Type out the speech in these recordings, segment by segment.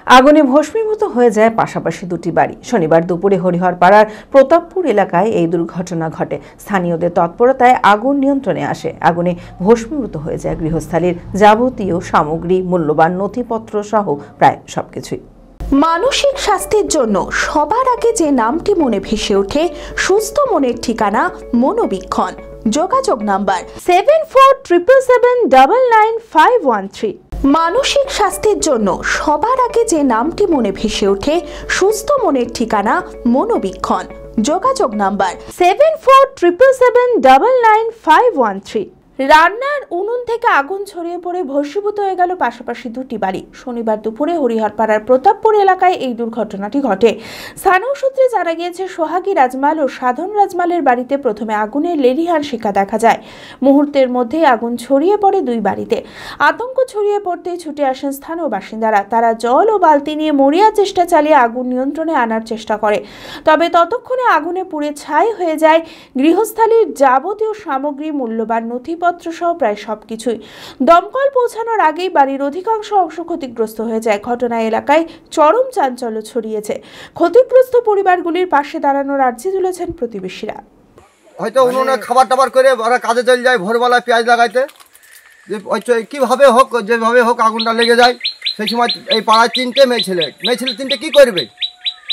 আগুনে ভস্মীভূত হয়ে যায় পাশাপাশি দুটি বাড়ি। শনিবার দুপুরে হরিহরপাড়ার প্রতাপপুর এলাকায় এই দুর্ঘটনা ঘটে। স্থানীয়দের তৎপরতায় আগুন নিয়ন্ত্রণে আসে। আগুনে ভস্মীভূত হয়ে যায় গৃহস্থালির যাবতীয় সামগ্রী, মূল্যবান নথিপত্র সহ প্রায় সবকিছুই। মানসিক স্বাস্থ্যের জন্য সবার আগে যে নামটি মনে ভেসে ওঠে, সুস্থ মনের ঠিকানা মনোবীক্ষণ। যোগাযোগ নাম্বার 7477799513। মানসিক স্বাস্থ্যের জন্য সবার আগে যে নামটি মনে ভেসে ওঠে, সুস্থ মনের ঠিকানা মনোবীক্ষণ। যোগাযোগ নাম্বার 7477799513। রান্নার উনুন থেকে আগুন ছড়িয়ে পড়ে ভস্মীভূত হয়ে গেল পাশাপাশি দুটি বাড়ি। শনিবার দুপুরে হরিহরপাড়ার প্রতাপপুর এলাকায় এই দুর্ঘটনাটি ঘটে। স্থানীয় সূত্রে জানা গিয়েছে, সোহাগী রাজমাল ও সাধন রাজমালের বাড়িতে প্রথমে আগুনের লেলিহান শিখা দেখা যায়। মুহূর্তের মধ্যে আগুন ছড়িয়ে পড়ে দুই বাড়িতে। আতঙ্ক ছড়িয়ে পড়তেই ছুটে আসেন স্থানীয় বাসিন্দারা। তারা জল ও বালতি নিয়ে মরিয়া চেষ্টা চালিয়ে আগুন নিয়ন্ত্রণে আনার চেষ্টা করে। তবে ততক্ষণে আগুনে পুড়ে ছাই হয়ে যায় গৃহস্থালির যাবতীয় সামগ্রী, মূল্যবান নথিপত্র সহ প্রায় সবকিছুই। দমকল পৌঁছানোর আগেই বাড়ির অধিকাংশ অংশ ক্ষতিগ্রস্ত হয়ে যায়। ঘটনায় এলাকায় চরম চাঞ্চল্য ছড়িয়েছে। ক্ষতিগ্রস্ত পরিবারগুলির পাশে দাঁড়ানোর আর্জি তুলেছেন প্রতিবেশীরা। হয়তো উনুনে খাবার টাবার করে ওরা কাজে চলে যায়, ভোরবেলায় পেঁয়াজ লাগাইতে, যে কীভাবে হোক যেভাবে হোক আগুনটা লেগে যায়। সেই সময় এই পাড়ায় তিনটে মেয়ে ছেলে তিনটে কী করবে?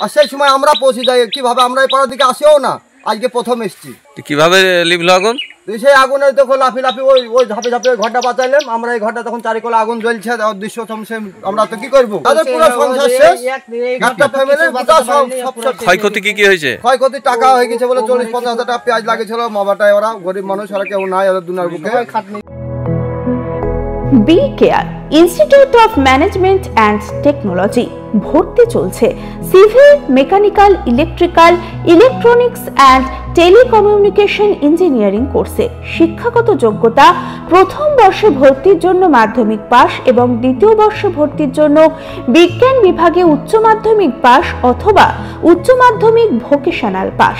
আর সেই সময় আমরা পৌঁছে যাই কীভাবে? আমরা এই পাড়ার দিকে আসেও না, আজকে প্রথম এসছি। কিভাবে লিভলো আগুন? সেই আগুনে তখন লাফি ওই ঝাঁপে ঝাঁপে ঘরটা বাঁচাইলাম আমরা। এই ঘরটা তখন চারিকোলা আগুন জ্বলছে, দৃশ্য আমরা তো কি করবো? তাদের পুরো সংসার শেষ, একটা ফ্যামিলির ক্ষয়ক্ষতি কি হয়েছে? ক্ষয়ক্ষতি টাকা হয়ে গেছে বলে 40-50 হাজার টাকা পেঁয়াজ লাগেছিল। মাবাটায় ওরা গরিব মানুষ, ওরা কেউ নাই, ওরা দুনার বুকে খাটনি। B care institute of management and technology ভর্তি চলছে civil, mechanical, electrical, electronics and telecommunication engineering কোর্সে। শিক্ষাগত যোগ্যতা: প্রথম বর্ষে ভর্তির জন্য মাধ্যমিক পাস এবং দ্বিতীয় বর্ষে ভর্তির জন্য বিজ্ঞান বিভাগে উচ্চ মাধ্যমিক পাস অথবা উচ্চ মাধ্যমিক ভোকেশনাল পাস।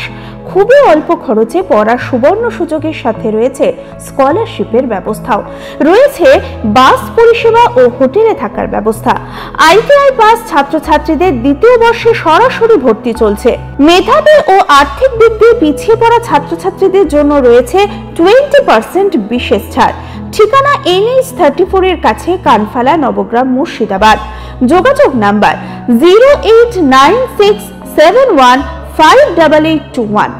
খুবই অল্প খরচে পড়ার সুবর্ণ সুযোগের সাথে রয়েছে স্কলারশিপের ব্যবস্থাও। রয়েছে বাস পরিষেবা ও হোটেলে থাকার ব্যবস্থা। আইটিআই পাস ছাত্রছাত্রীদের দ্বিতীয় বর্ষে সরাসরি ভর্তি চলছে। মেধাবী ও আর্থিক দিক দিয়ে পিছিয়ে পড়া ছাত্রছাত্রীদের জন্য রয়েছে 20% বিশেষ ছাড়। ঠিকানা NH 34 এর কাছে, কানফালা, নবগ্রাম, মুর্শিদাবাদ। যোগাযোগ নাম্বার 08967158821।